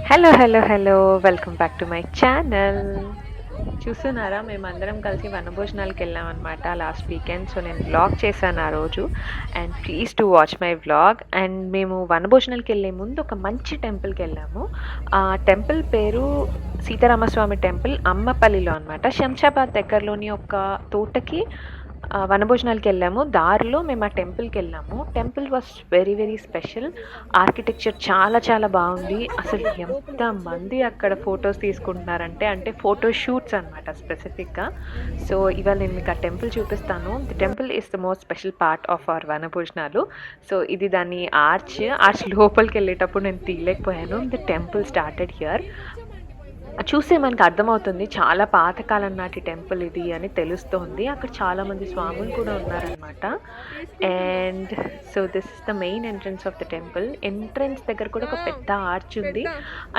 Hello hello hello welcome back to my channel. చూస్తున్నారా, మేమందరం కలిసి వనభోజనాలకు వెళ్ళామన్నమాట లాస్ట్ వీకెండ్. సో నేను వ్లాగ్ చేశాను ఆ రోజు. And please to watch my vlog. And మేము వనభోజనాలకు వెళ్ళే ముందు ఒక మంచి టెంపుల్కి వెళ్ళాము. ఆ టెంపుల్ పేరు సీతారామస్వామి టెంపుల్, అమ్మపల్లిలో అనమాట. శంషాబాద్ దగ్గరలోని ఒక తోటకి వనభోజనాలకి వెళ్ళాము. దారిలో మేము ఆ టెంపుల్కి వెళ్ళాము. Temple was very very special. Architecture చాలా చాలా బాగుంది. అసలు ఎంతమంది అక్కడ ఫొటోస్ తీసుకుంటున్నారంటే, అంటే ఫోటో షూట్స్ అనమాట స్పెసిఫిక్గా. సో ఇవాళ నేను మీకు ఆ టెంపుల్ చూపిస్తాను. The temple is the most special part of our వనభోజనాలు. సో ఇది దాని ఆర్చ్ లోపలికి వెళ్ళేటప్పుడు నేను తీయలేకపోయాను. The temple started here. చూస్తే మనకు అర్థమవుతుంది చాలా పాతకాలం నాటి టెంపుల్ ఇది అని తెలుస్తోంది. అక్కడ చాలామంది స్వాములు కూడా ఉన్నారనమాట. And so this is the main entrance of the temple. Entrance దగ్గర కూడా ఒక పెద్ద ఆర్చ్ ఉంది.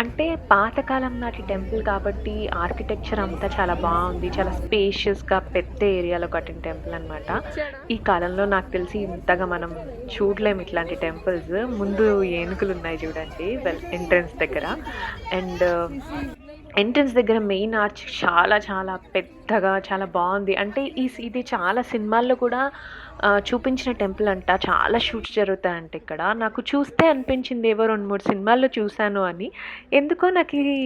అంటే పాతకాలం నాటి టెంపుల్ కాబట్టి ఆర్కిటెక్చర్ అంతా చాలా బాగుంది. చాలా స్పేషియస్గా పెద్ద ఏరియాలో కట్టిన టెంపుల్ అనమాట. ఈ కాలంలో నాకు తెలిసి ఇంతగా మనం చూడలేము ఇట్లాంటి టెంపుల్స్. ముందు ఏనుగులు ఉన్నాయి చూడండి ఎంట్రన్స్ దగ్గర. అండ్ ఎంట్రన్స్ దగ్గర మెయిన్ ఆర్చ్ చాలా చాలా పెద్దగా చాలా బాగుంది. అంటే ఇది చాలా సినిమాల్లో కూడా చూపించిన టెంపుల్ అంట. చాలా షూట్స్ జరుగుతాయంట ఇక్కడ. నాకు చూస్తే అనిపించింది ఏవో 2-3 సినిమాల్లో చూశాను అని. ఎందుకో నాకు ఈ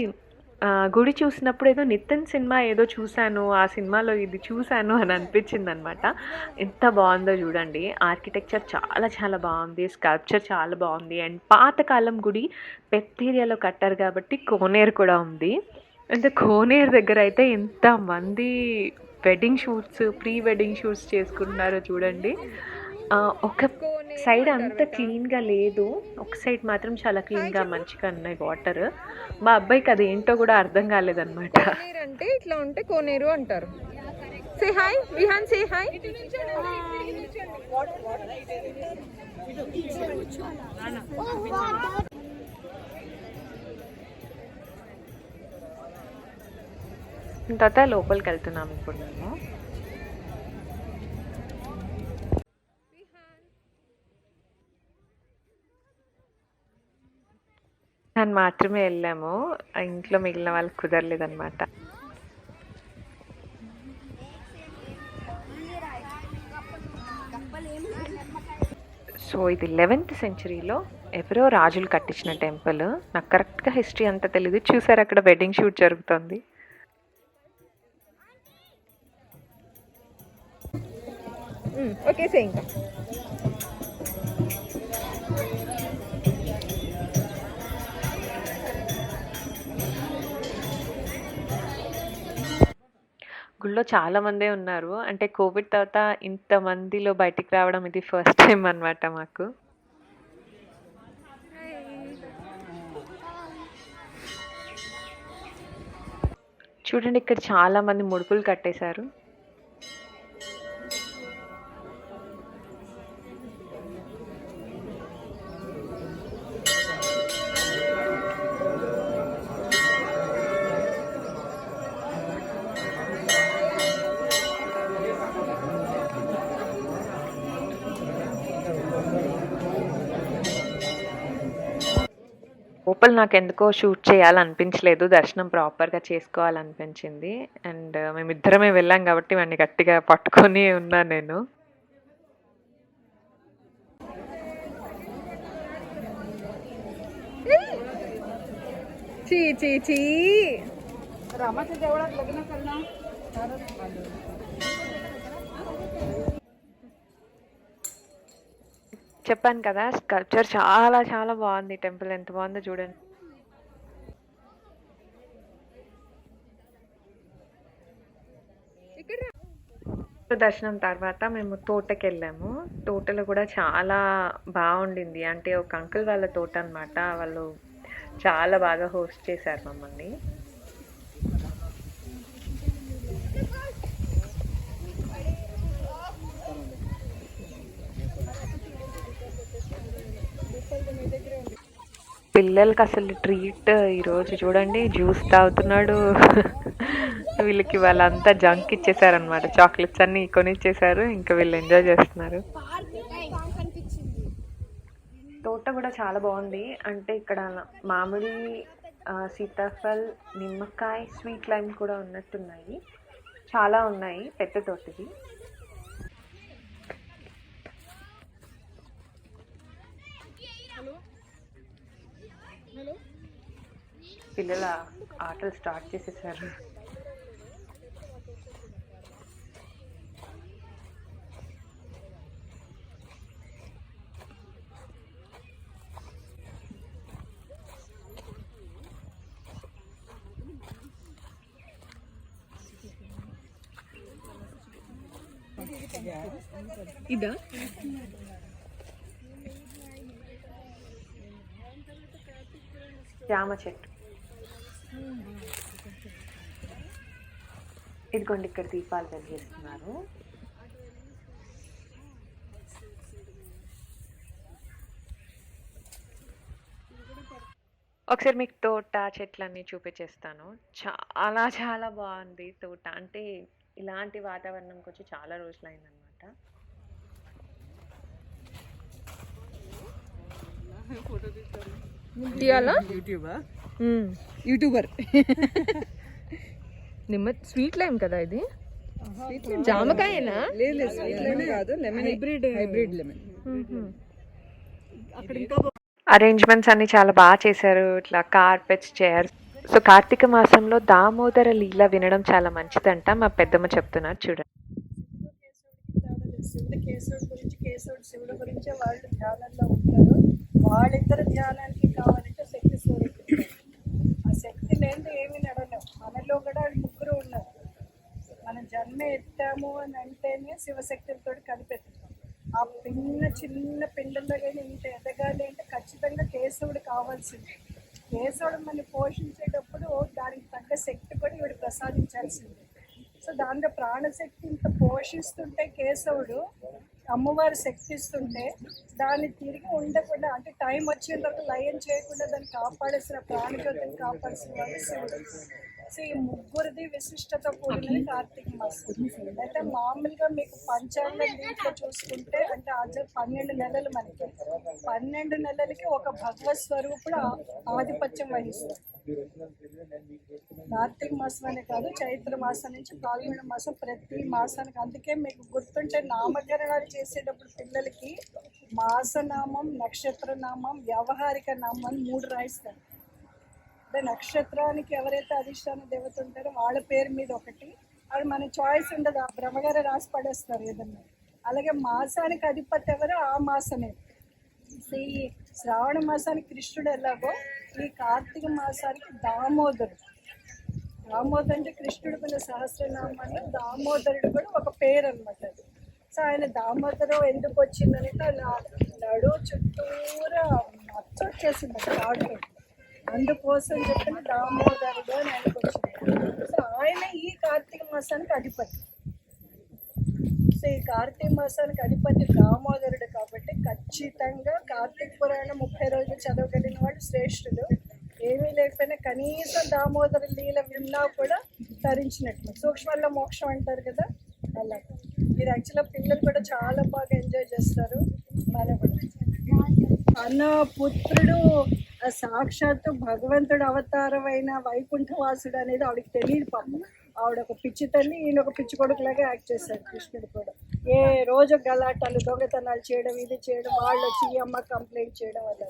గుడి చూసినప్పుడు ఏదో నితిన్ సినిమా ఏదో చూశాను, ఆ సినిమాలో ఇది చూశాను అని అనిపించింది అనమాట. ఎంత బాగుందో చూడండి. ఆర్కిటెక్చర్ చాలా చాలా బాగుంది. స్కల్ప్చర్ చాలా బాగుంది. అండ్ పాతకాలం గుడి పెద్ద ఏరియాలో కట్టారు కాబట్టి కోనేరు కూడా ఉంది. అంటే కోనేరు దగ్గర అయితే ఎంతమంది ప్రీ వెడ్డింగ్ షూట్స్ చేసుకుంటున్నారో చూడండి. ఒక సైడ్ అంత క్లీన్గా లేదు, ఒక సైడ్ మాత్రం చాలా క్లీన్గా మంచిగా ఉన్నాయి వాటర్. మా అబ్బాయికి అది ఏంటో కూడా అర్థం కాలేదన్నమాట. అంటే ఇట్లా ఉంటే కోనేరు అంటారు. Say hi Vihaan, say hi. తర్వాత లోపలికి వెళ్తున్నాం ఇప్పుడు మేము. అని మాత్రమే వెళ్ళాము. ఇంట్లో మిగిలిన వాళ్ళకి కుదరలేదన్నమాట. సో ఇది 11th సెంచరీలో ఎవరో రాజులు కట్టించిన టెంపుల్. నాకు కరెక్ట్గా హిస్టరీ అంతా తెలీదు. చూసారు అక్కడ వెడ్డింగ్ షూట్ జరుగుతుంది. ఓకే సే ఇంకా గుళ్ళో చాలా మందే ఉన్నారు. అంటే కోవిడ్ తర్వాత ఇంతమందిలో బయటికి రావడం ఇది ఫస్ట్ టైం అనమాట మాకు. చూడండి, ఇక్కడ చాలా మంది ముడుపులు కట్టేశారు. లోపల నాకు ఎందుకో షూట్ చేయాలనిపించలేదు. దర్శనం ప్రాపర్గా చేసుకోవాలనిపించింది. అండ్ మేమిద్దరమే వెళ్ళాం కాబట్టి వాడిని గట్టిగా పట్టుకొని ఉన్నాను నేను. ची ची ची रामाच्या देवळात लग्न करणं. చెప్పాను కదా, స్కల్ప్చర్ చాలా చాలా బాగుంది. టెంపుల్ ఎంత బాగుందో చూడండి. దర్శనం తర్వాత మేము తోటకి వెళ్ళాము. తోటలో కూడా చాలా బాగుండింది. అంటే ఒక అంకుల్ వాళ్ళ తోట అనమాట. వాళ్ళు చాలా బాగా హోస్ట్ చేశారు మమ్మల్ని. పిల్లలకి అసలు ట్రీట్ ఈరోజు చూడండి, జ్యూస్ తాగుతున్నాడు. వీళ్ళకి వాళ్ళంతా జంక్ ఇచ్చేసారనమాట. చాక్లెట్స్ అన్నీ కొనిచ్చేసారు. ఇంకా వీళ్ళు ఎంజాయ్ చేస్తున్నారు. తోట కూడా చాలా బాగుంది. అంటే ఇక్కడ మామిడి సీతాఫల్, నిమ్మకాయ, స్వీట్ లైమ్ కూడా ఉన్నట్టున్నాయి. చాలా ఉన్నాయి, పెద్ద తోటది. పిల్లల ఆటలు స్టార్ట్ చేసేసారు. ఇదా జామ చెట్టు. ఇదిగోండి, ఇక్కడ దీపాలు వెలిగిస్తున్నారు. ఒకసారి మీకు తోట చెట్లన్నీ చూపించేస్తాను. చాలా చాలా బాగుంది తోట. అంటే ఇలాంటి వాతావరణంకి వచ్చి చాలా రోజులైందనమాట. తీయాలా? యూట్యూబర్ నిమ్మ స్వీట్ లైమ్ కదా ఇది? జామకాయనా? కాదు, లెమన్ హైబ్రిడ్ లెమన్. అరేంజ్మెంట్స్ అన్ని చాలా బాగా చేశారు. ఇట్లా కార్పెట్స్, చైర్స్. సో కార్తీక మాసంలో దామోదర లీల వినడం చాలా మంచిదంట. మా పెద్దమ్మ చెప్తున్నారు, చూడండి. కేశవుడి గురించి, శివుడు గురించి వాళ్ళు ధ్యానంలో ఉంటారు. వాళ్ళిద్దరు ధ్యానానికి కావాలంటే శక్తి స్వరూపుడు. ఆ శక్తి లేని ఏమి నడలేం. మనలో కూడా ముగ్గురు ఉన్నారు. మనం జన్మ ఎత్తాము అని అంటేనే శివశక్తులతో కలిపెత్తాం. ఆ చిన్న పిండంలో కానీ ఇంత ఎదగాలి అంటే ఖచ్చితంగా కేశవుడు కావాల్సింది. కేశవుడు మనం పోషించేటప్పుడు దానికి తగ్గ శక్తి కూడా వీడు ప్రసాదించాల్సింది. సో దాంట్లో ప్రాణశక్తి ఇంత పోషిస్తుంటే కేశవుడు అమ్మవారు శక్తిస్తుంటే దాన్ని తిరిగి ఉండకుండా, అంటే టైం వచ్చేంత వరకు లయం చేయకుండా దాన్ని కాపాడేసిన ప్రాణజ్యోతిని కాపాడాల్సిన వాడు శివుడు. సో ఈ ముగ్గురిది విశిష్టత కూడినది కార్తీక మాసం. అయితే మామూలుగా మీకు పంచాంగం దీంట్లో చూసుకుంటే అంటే 12 నెలలు మనకి 12 నెలలకి ఒక భగవత్ స్వరూపుడు ఆధిపత్యం వహిస్తాడు. కార్తీక మాసం అనే కాదు, చైత్ర మాసం నుంచి పాల్గొన మాసం ప్రతి మాసానికి. అందుకే మీకు గుర్తుంటే నామకరణాలు చేసేటప్పుడు పిల్లలకి మాసనామం, నక్షత్రనామం, వ్యవహారిక నామం 3 రాయిస్తారు. అంటే నక్షత్రానికి ఎవరైతే అధిష్టాన దేవత ఉంటారో వాళ్ళ పేరు మీద ఒకటి, అది మన చాయిస్ ఉండదు, ఆ బ్రహ్మగారు రాసి పడేస్తారు ఏదన్నా. అలాగే మాసానికి అధిపతి ఎవరో ఆ మాసమే. ఈ శ్రావణ మాసానికి కృష్ణుడు ఎలాగో ఈ కార్తీక మాసానికి దామోదరుడు. దామోదరు అంటే కృష్ణుడు కొన్ని సహస్రనామాల్లో దామోదరుడు కూడా ఒక పేరు అనమాట. సో ఆయన దామోదరం ఎందుకు వచ్చిందంటే నడు చుట్టూరా మచ్చ వచ్చేసింది తాడుతో, అందుకోసం చెప్పిన దామోదరుడు అని ఆయనకు వచ్చింది. సో ఆయన ఈ కార్తీక మాసానికి అధిపతి. సో ఈ కార్తీక మాసానికి అధిపతి దామోదరుడు కాబట్టి ఖచ్చితంగా కార్తీక పురాణం 30 రోజులు చదవగలిగిన వాళ్ళు శ్రేష్ఠుడు. ఏమీ లేకపోయినా కనీసం దామోదర లీల విన్నా కూడా తరించినట్లు. సూక్ష్మంలో మోక్షం అంటారు కదా, అలా. మీరు యాక్చువల్గా పిల్లలు కూడా చాలా బాగా ఎంజాయ్ చేస్తారు. మన అన్న పుత్రుడు సాక్షాత్తు భగవంతుడు అవతారమైన వైకుంఠవాసుడు అనేది ఆవిడకి తెలియదు పాపం. ఆవిడ ఒక పిచ్చి తల్లి, ఈయన ఒక పిచ్చి కొడుకులాగా యాక్ట్ చేశారు కృష్ణుడు కూడా. ఏ రోజు గలాటాలు, దొంగతనాలు చేయడం, ఇది చేయడం, వాళ్ళు వచ్చి ఈ అమ్మ కంప్లైంట్ చేయడం అలా.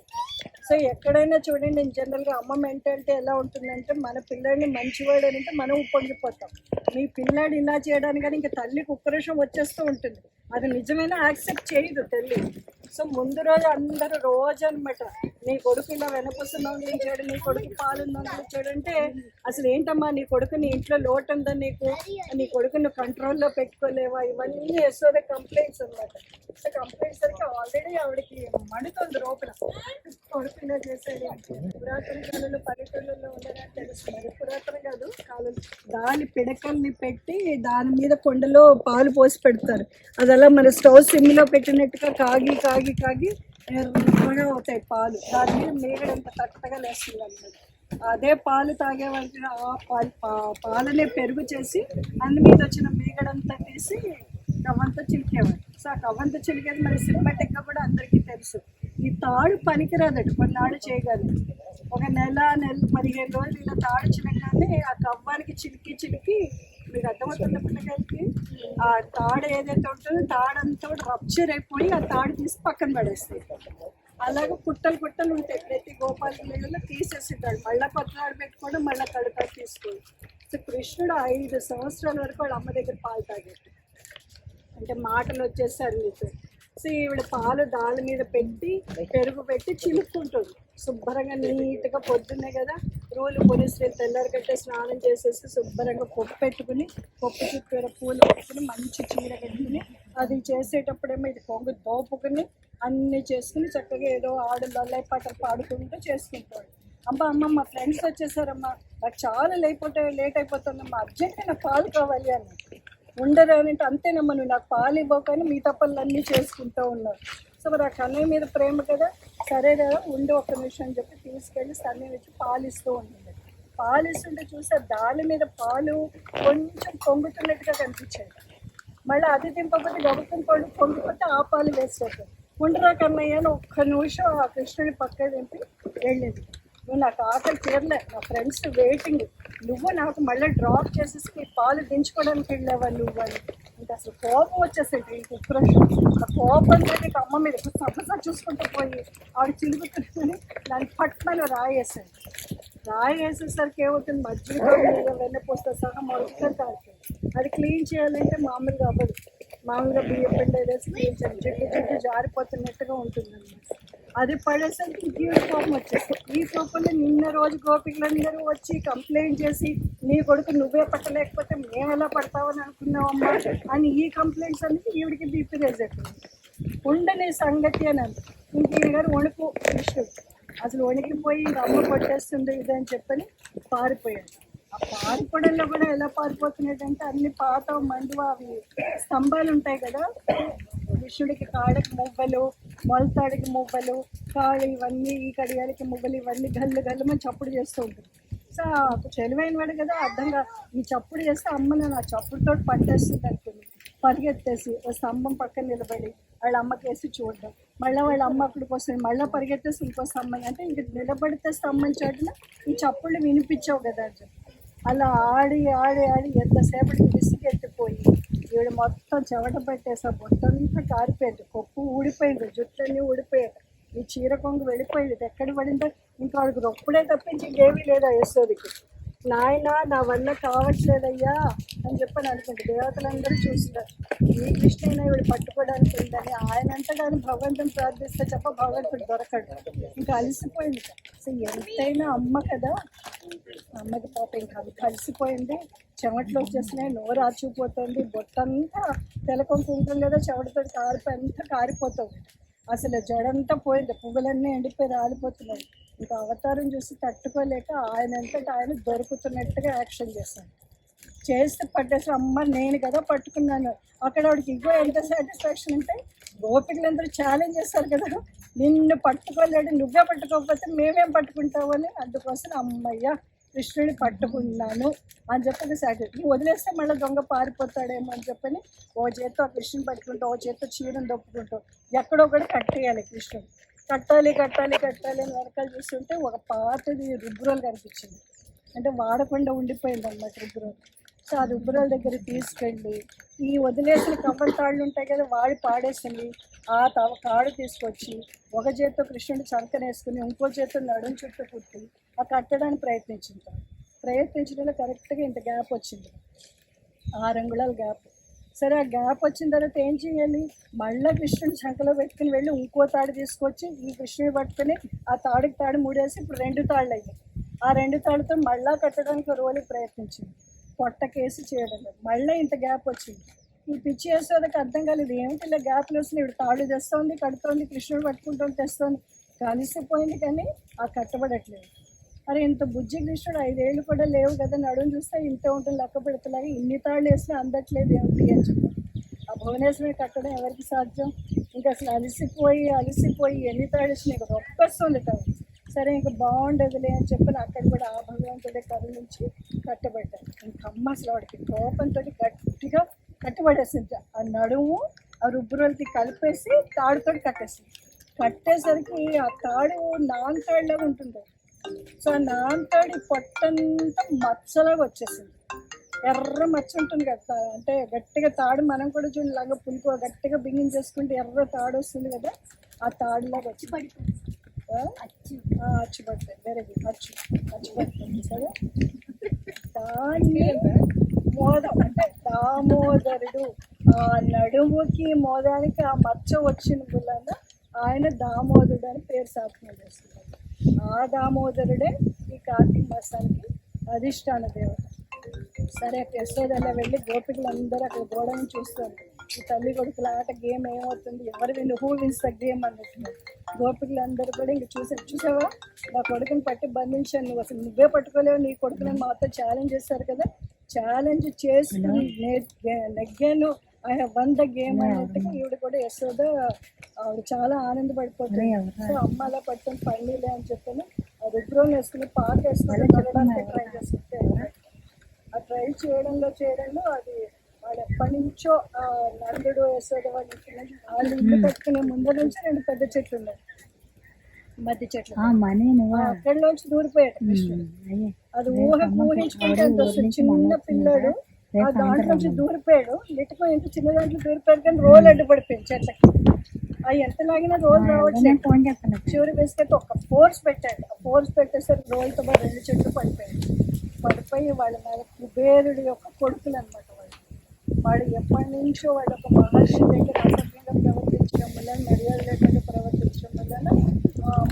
సో ఎక్కడైనా చూడండి, నేను జనరల్గా అమ్మ మెంటాలిటీ ఎలా ఉంటుందంటే మన పిల్లాడిని మంచివాడు అని అంటే మనం ఉప్పొంగిపోతాం. మీ పిల్లాడు ఇలా చేయడానికి కానీ ఇంకా తల్లికి ఉక్రోషం వచ్చేస్తూ ఉంటుంది. అది నిజమైనా యాక్సెప్ట్ చేయదు తల్లి. సో ముందు రోజు అందరూ రోజు అనమాట, నీ కొడుకు ఇలా వెనపూస దొంగిలించాడు, నీ కొడుకు పాలు దొంగిలించాడు అంటే అసలు ఏంటమ్మా నీ కొడుకు, నీ ఇంట్లో లోటు ఉందా నీకు, నీ కొడుకు నువ్వు కంట్రోల్లో పెట్టుకోలేవా, ఇవన్నీ యశోద కంప్లైంట్స్ అనమాట. సో కంప్లైంట్స్ సరికి ఆల్రెడీ ఆవిడకి మండుతుంది లోపల, కొడుకు ఇలా చేసేది. పురాతన కాలంలో పల్లెటూళ్ళలో ఉండదని తెలుస్తుంది, పురాతన కాదు కాలం. దాని పిడకల్ని పెట్టి దాని మీద కొండలో పాలు పోసి పెడతారు. అది అలా మన స్టవ్ సిమ్లో పెట్టినట్టుగా కాగి కాగి కాగి ఎర్రగా అవుతాయి పాలు. దాని మీద మేగడంత కరెక్ట్గా లేస్తుంది అన్నమాట. అదే పాలు తాగేవాళ్ళకి ఆ పాలనే పెరుగు చేసి అందు మీద వచ్చిన మేగడంతా తీసి కవ్వంతా చిలికేవారు. సో ఆ కవ్వంతా చిలికేది మన సినిమాటిక్గా కూడా అందరికీ తెలుసు. ఈ తాడు పనికిరాదట, కొన్నాళ్ళు చేయగలరు. ఒక నెల 15 రోజులు ఇలా తాడు చిన్నగానే ఆ కవ్వానికి చిలికి మీకు అర్థమవుతున్న పిల్లకాయలకి ఆ తాడు ఏదైతే ఉంటుందో తాడంతా రప్చర్ అయిపోయి ఆ తాడు తీసి పక్కన పడేస్తాయి. అలాగే కుట్టలు ఉంటాయి. ప్రతి గోపాల తీసేసింటాడు, మళ్ళీ కొత్త తాడు పెట్టుకోవడం, మళ్ళీ కడతాడు తీసుకోవడం. సో కృష్ణుడు 5 సంవత్సరాల వరకు వాళ్ళ అమ్మ దగ్గర పాలు తాగాడు. అంటే మాటలు వచ్చేసారు మీతో. సో ఈవిడ పాలు దాళ్ళ మీద పెట్టి పెరుగు పెట్టి చిలుక్కుంటుంది శుభ్రంగా నీట్గా. పొద్దున్నే కదా రోజు పొలిసి తెల్లారి కట్టే స్నానం చేసేసి శుభ్రంగా పప్పు పెట్టుకుని, పప్పు చుట్టూ పూలు పెట్టుకుని, మంచి చీర కట్టుకుని, అది చేసేటప్పుడేమో ఇది పొంగు దోపుకుని అన్నీ చేసుకుని చక్కగా ఏదో లొల్లై పాటలు పాడుకుంటూ చేసుకుంటాడు. అమ్మ మా ఫ్రెండ్స్ వచ్చేసారమ్మా, నాకు చాలా లేట్ అయిపోతుందమ్మా, అర్జెంట్గా నాకు పాలు కావాలి అని. ఉండరు అని అంటే అంతేనమ్మా, నువ్వు నాకు పాలు ఇవ్వవు కానీ మీ తప్పలన్నీ చేసుకుంటూ ఉన్నారు. సో మరి ఆ కన్నయ్య మీద ప్రేమ కదా, సరే కదా ఉండి 1 నిమిషం అని చెప్పి తీసుకెళ్ళి సన్నయ్య వచ్చి పాలు ఇస్తూ ఉంటుంది. పాలు ఇస్తుంటే చూసా దాని మీద పాలు కొంచెం పొంగుతున్నట్టుగా కనిపించాయి. మళ్ళీ అది దింపకపోతే గబుకుని పొంగిపోతే ఆ పాలు వేస్ట్ అవుతుంది. ఉండరా కన్నయ్య అని 1 నిమిషం ఆ కృష్ణుడి పక్క దింపి వెళ్ళింది. నువ్వు నాకు ఆకలి తీరలే, నా ఫ్రెండ్స్ వెయిటింగ్, నువ్వు నాకు మళ్ళీ డ్రాప్ చేసేసి పాలు దించుకోవడానికి వెళ్ళావా నువ్వు అని. ఇంకా అసలు కోపం వచ్చేసేది ఇంక ఉక్రోషం. ఆ కోపంతో అమ్మ మీద సభసా చూసుకుంటూ పోయి ఆవిడ చిలుగుతుందని దాన్ని పట్టుమని రాయేసేసరికి ఏమవుతుంది, మజ్జిగ మీద వెన్నపోస్తే సహా మొదటిసారి కాలుతుంది. అది క్లీన్ చేయాలంటే మామూలుగా అవ్వదు. మామూలుగా బియ్యం పిండి వేసి క్లీన్ చేయాలి, జిడ్డు జారిపోతున్నట్టుగా ఉంటుంది అన్నమాట. అది పడేసరికి ఇంక కోపం వచ్చేస్తుంది. ఈ కోపంలో నిన్న రోజు గోపికలందరూ వచ్చి కంప్లైంట్ చేసి నీ కొడుకు నువ్వే పట్టలేకపోతే మేము ఎలా పడతావని అనుకున్నావమ్మా అని ఈ కంప్లైంట్స్ అనేది ఈవిడికి బీపీ రేజ్ అవుతుంది. ఉండని సంగతి అని అంత ఇంక ఈయన గారు వణుకు కృష్ణుడు అసలు వణికిపోయి ఇంక అమ్మ కొట్టేస్తుంది ఇదని చెప్పని పారిపోయాడు. ఆ పారిపోవడంలో కూడా ఎలా పారిపోతున్నాడంటే అన్ని పాత మండువ అవి స్తంభాలు ఉంటాయి కదా, కృష్ణుడికి కాళ్ళకి మువ్వలు, మొలతాడికి మువ్వలు, కాళ్ళు ఇవన్నీ, ఈ కడియాలకి మువ్వలు, ఇవన్నీ గల్లమని చప్పుడు చేస్తూ ఉంటుంది. సో తెలివైన వాడు కదా, అర్థంగా ఈ చప్పుడు చేస్తే అమ్మ నేను ఆ చప్పుడుతో పట్టేస్తుంది అనుకుంది. పరిగెత్తేసి ఒక స్తంభం పక్కన నిలబడి వాళ్ళ అమ్మకేసి చూడడం, మళ్ళీ వాళ్ళ అమ్మ అక్కడికి వస్తుంది, మళ్ళీ పరిగెత్తేసి ఇంకో స్తంభం, అంటే ఇంక నిలబడితే స్తంభం చోటున ఈ చప్పుళ్ళు వినిపించావు కదా అని చెప్పి అలా ఆడి ఎంతసేపటికి విసిగెత్తిపోయి ఈవిడ మొత్తం చెమట పెట్టేసా, బొట్టంతా కారిపోయింది, కొప్పు ఊడిపోయింది, జుట్లన్నీ ఊడిపోయాయి, ఈ చీర కొంగు వెళ్ళిపోయింది. ఎక్కడ పడిందో ఇంకా వాడికి రొప్పుడే తప్పించి ఇంకేమీ లేదా యశోదికి. నాయన నా వల్ల కావట్లేదయ్యా అని చెప్పని అనుకుంటే దేవతలందరూ చూస్తున్నారు. ఈ కృష్ణైనా వీడు పట్టుకోవడానికి ఉందని ఆయనంతటా ఆయన భగవంతుని ప్రార్థిస్తే చెప్ప భగవంతుడు దొరకడు. ఇంకా అలసిపోయింది. సో ఎంతైనా అమ్మ కదా, అమ్మకి పాప ఇంకా అది కలిసిపోయింది, చెమట్లు వచ్చేసినాయి, నోరు ఆచిపోతుంది, బొట్టంతా తెలకొంకు ఉంటుంది కదా చెమటతో అంతా కారిపోతుంది. అసలు జడంతా పోయింది, పువ్వులన్నీ ఎండిపోయి రాలిపోతున్నాయి. ఇంకా అవతారం చూసి తట్టుకోలేక ఆయనంతటా ఆయన దొరుకుతున్నట్టుగా యాక్షన్ చేశాను. చేస్తే పట్టేసి అమ్మ నేను కదా పట్టుకున్నాను. అక్కడ వాడికి ఇగో ఎంత సాటిస్ఫాక్షన్ అంటే గోపికలందరూ ఛాలెంజ్ చేస్తారు కదా, నిన్ను పట్టుకోలేడు, నువ్వే పట్టుకోకపోతే మేమేం పట్టుకుంటావు అని. అందుకోసం అమ్మయ్య కృష్ణుడిని పట్టుకున్నాను అని చెప్పి సాటిస్ఫై. వదిలేస్తే మళ్ళీ దొంగ పారిపోతాడేమో అని చెప్పని ఓ చేత్తో కృష్ణుని పట్టుకుంటావు, ఓ చేత్తో చీరను దొప్పుకుంటావు, ఎక్కడో కూడా కట్టేయాలి కృష్ణుడు. కట్టాలి అని వెనకాల చూస్తుంటే ఒక పాతది రుబ్బురోలు కనిపించింది. అంటే వాడకుండా ఉండిపోయింది అన్నమాట రుబ్బురోలు. సో ఆ రుబ్బురోల దగ్గర తీసుకెళ్ళి ఈ వదిలేసిన కవ్వల తాళ్ళు ఉంటాయి కదా వాడి పాడేసింది. ఆ తాడు తీసుకొచ్చి ఒక చేత్తో కృష్ణుడి చంకనేసుకుని ఇంకో చేత్తో నడుం చుట్టూ పుట్టి ఆ కట్టడానికి ప్రయత్నించడంలో కరెక్ట్గా ఇంత గ్యాప్ వచ్చింది, 6 అంగుళాల గ్యాప్. సరే ఆ గ్యాప్ వచ్చిన తర్వాత ఏం చేయాలి, మళ్ళీ కృష్ణుని చంకలో పెట్టుకుని వెళ్ళి ఇంకో తాడు తీసుకొచ్చి ఈ కృష్ణుని పట్టుకుని ఆ తాడుకి తాడు మూడేసి ఇప్పుడు 2 తాళ్ళు అయ్యాయి. ఆ 2 తాళ్ళతో మళ్ళీ కట్టడానికి రోలికి ప్రయత్నించింది, పొట్టకేసి చేయడం లేదు. మళ్ళీ ఇంత గ్యాప్ వచ్చింది. ఈ పిచ్చి వేసేదకి అర్థం కాలేదు, ఏమిటి ఇలా గ్యాప్లు వస్తుంది, ఇప్పుడు తాడు తెస్తోంది, కడుతోంది, కృష్ణుడు పట్టుకుంటుంది, తెస్తోంది, కలిసిపోయింది కానీ ఆ కట్టబడట్లేదు. అరే ఇంత బుజ్జి కృష్ణుడు 5 ఏళ్ళు కూడా లేవు కదా, నడుము చూస్తే ఇంత ఉంటుంది లెక్క పెడతలాగా, ఇన్ని తాళ్ళు వేసినా అందట్లేదు ఏమిటి అని చెప్పి ఆ భువనేశ్వరి కట్టడం ఎవరికి సాధ్యం. ఇంకా అసలు అలసిపోయి ఎన్ని తాళ్ళు వేసినా ఇంకా ఒక్కస్తుంది తాడు. సరే ఇంకా బాగుండదులే అని చెప్పి అక్కడ కూడా ఆ భగవంతుడే కరుణించి కట్టబడ్డాడు. ఇంకా అమ్మ అసలు వాడికి కోపంతో గట్టిగా కట్టబడేసింది. ఆ నడుము ఆ రుబ్బురోలకి కలిపేసి తాడుతో కట్టేసింది. కట్టేసరికి ఆ తాడు నాంతాడులాగా ఉంటుంది. సో ఆ నాంతాడు పొట్టంతా మచ్చలాగా వచ్చేసింది. ఎర్ర మచ్చ ఉంటుంది కదా, అంటే గట్టిగా తాడు మనం కూడా చూడలాగా పులుపు గట్టిగా బిగించేసుకుంటే ఎర్ర తాడు వస్తుంది కదా, ఆ తాడులాగా వచ్చి అచ్చు పడుతుంది. వెరీ గుడ్, అచ్చు పడుతుంది కదా. దాన్ని మోదం అంటే దామోదరుడు, ఆ నడుముకి మోదానికి ఆ మచ్చ వచ్చిన వలన ఆయన దామోదరుడు అని పేరు సాధన చేస్తున్నారు. ఆ దామోదరుడే ఈ కార్తీక మాసానికి అధిష్టాన దేవత. సరే యశోదలా వెళ్ళి గోపికలందరూ అక్కడ గోడని చూస్తారు. ఈ తల్లి కొడుకుల ఆట గేమ్ ఏమవుతుంది, ఎవరు win, who wins the game అన్నట్టున్నారు. గోపికలందరూ కూడా ఇంక చూసావా నా కొడుకుని పట్టి బంధించాను, నువ్వు అసలు నువ్వే పట్టుకోలేవు, నీ కొడుకుని మాతో ఛాలెంజ్ చేస్తారు కదా, ఛాలెంజ్ చేసుకుని నెగ్గాను, I have won the game అన్నట్టుగా ఈవిడ కూడా యశోద ఆవిడ చాలా ఆనందపడిపోతుంది. సో అమ్మ అలా పట్టుకొని పండిలే అని చెప్పాను, రుద్రం వేసుకుని పాక వేసుకుని వెళ్ళడానికి ట్రై చేస్తుంటే ఆ ట్రై చేయడంలో అది వాడు ఎప్పటి నుంచో నందుడు యశోద వాళ్ళు ఇల్లు కట్టుకునే ముందర నుంచి 2 పెద్ద చెట్లు ఉన్నాయి, మధ్య చెట్లు, అక్కడిలోంచి దూరిపోయాడు కృష్ణుడు. అది ఊహించుకుంటే అంత వస్తుంది. చిన్న పిల్లాడు ఆ దాంట్లో నుంచి దూరిపోయాడు, లిట్టుకో ఎంత చిన్న దాంట్లో దూరిపోయాడు కానీ రోల్ అడ్డు పడిపోయింది చెట్లకి. అవి ఎంత లాగినా రోల్ రావట్లేదు. చివరి వేసుకెళ్తే ఒక ఫోర్స్ పెట్టాడు, ఆ ఫోర్స్ పెట్టేసరికి రోల్తో 2 చెట్లు పడిపోయి వాళ్ళ మీద కుబేరుడి యొక్క కొడుకులు అనమాట. వాడు ఎప్పటి నుంచో వాడు ఒక మహర్షి దగ్గర అసభ్యంగా ప్రవర్తించడం వల్ల, మర్యాద లేకుండా ప్రవర్తించడం వలన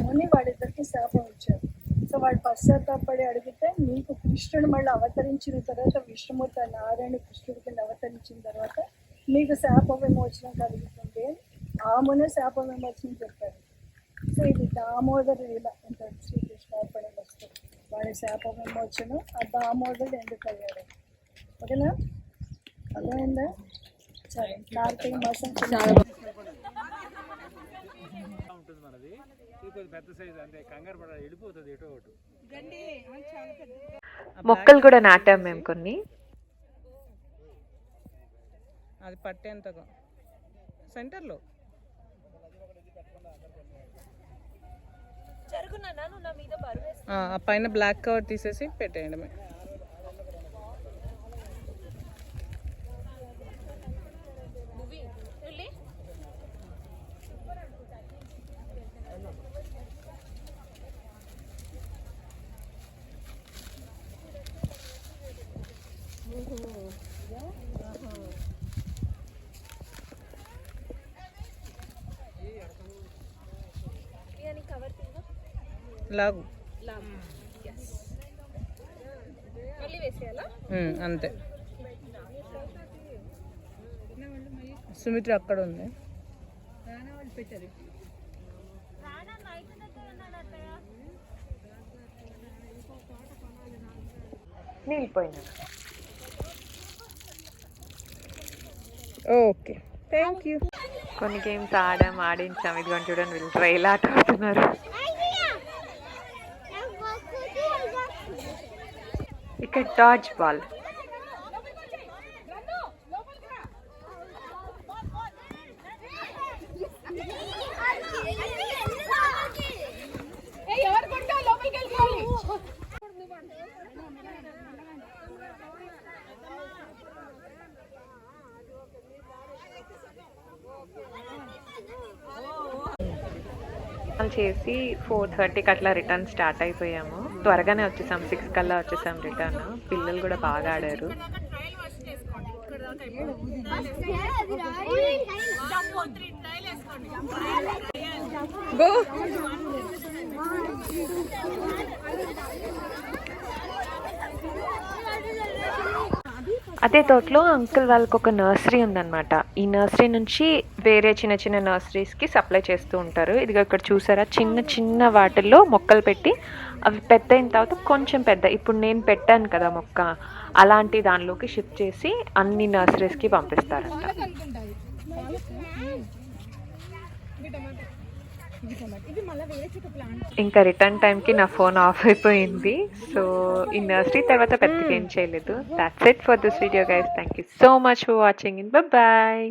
ముని వాడిద్దరికి శాపం ఇచ్చారు. సో వాడు పశ్చాత్తాపడి అడిగితే, నీకు కృష్ణుడు మళ్ళీ అవతరించిన తర్వాత, విష్ణుమూర్తి నారాయణ కృష్ణుడి కింద అవతరించిన తర్వాత నీకు శాప విమోచనం కలుగుతుంది, ఆ మునే శాప విమోచనం చెప్పారు. సో ఇది దామోదర లీల అంటారు శ్రీకృష్ణ అర్పణ వస్తు. వాడి శాప విమోచనం ఆ దామోదరుడు ఎందుకు అయ్యాడు, ఓకేనా? అర్థమైందా? సరే, కార్తీక మాసం మొక్కలు కూడా నాటాం మేము కొన్ని. అది పట్టేంతగా సెంటర్లో ఆ పైన బ్లాక్ కవర్ తీసేసి పెట్టేయండి. లాగు అంతే. సుమిత్ర అక్కడ ఉంది. నీళ్ళిపోయినా. Okay, thank you. కొన్ని గేమ్స్ ఆడించాం. ఇదిగోండి చూడండి, వీళ్ళు ట్రైల్ ఆట ఆడుతున్నారు. ఇక్కడ డాడ్జ్ బాల్. చేసి 4:30కి అట్లా రిటర్న్ స్టార్ట్ అయిపోయాము. త్వరగానే వచ్చేసాం, 6 కల్లా వచ్చేసాం రిటర్న్. పిల్లలు కూడా బాగా ఆడారు. అదే తోటలో అంకుల్ వాళ్ళకి ఒక నర్సరీ ఉందన్నమాట. ఈ నర్సరీ నుంచి వేరే చిన్న చిన్న నర్సరీస్కి సప్లై చేస్తూ ఉంటారు. ఇదిగో ఇక్కడ చూసారా, చిన్న చిన్న వాటిల్లో మొక్కలు పెట్టి అవి పెద్ద అయిన తర్వాత కొంచెం పెద్ద, ఇప్పుడు నేను పెట్టాను కదా మొక్క, అలాంటి దానిలోకి షిఫ్ట్ చేసి అన్ని నర్సరీస్కి పంపిస్తారంట. ఇంకా రిటర్న్ టైంకి నా ఫోన్ ఆఫ్ అయిపోయింది. సో ఈ నర్సరీ తర్వాత పెద్దగా ఏం చేయలేదు. That's it for this video guys. Thank you so much for watching. Bye.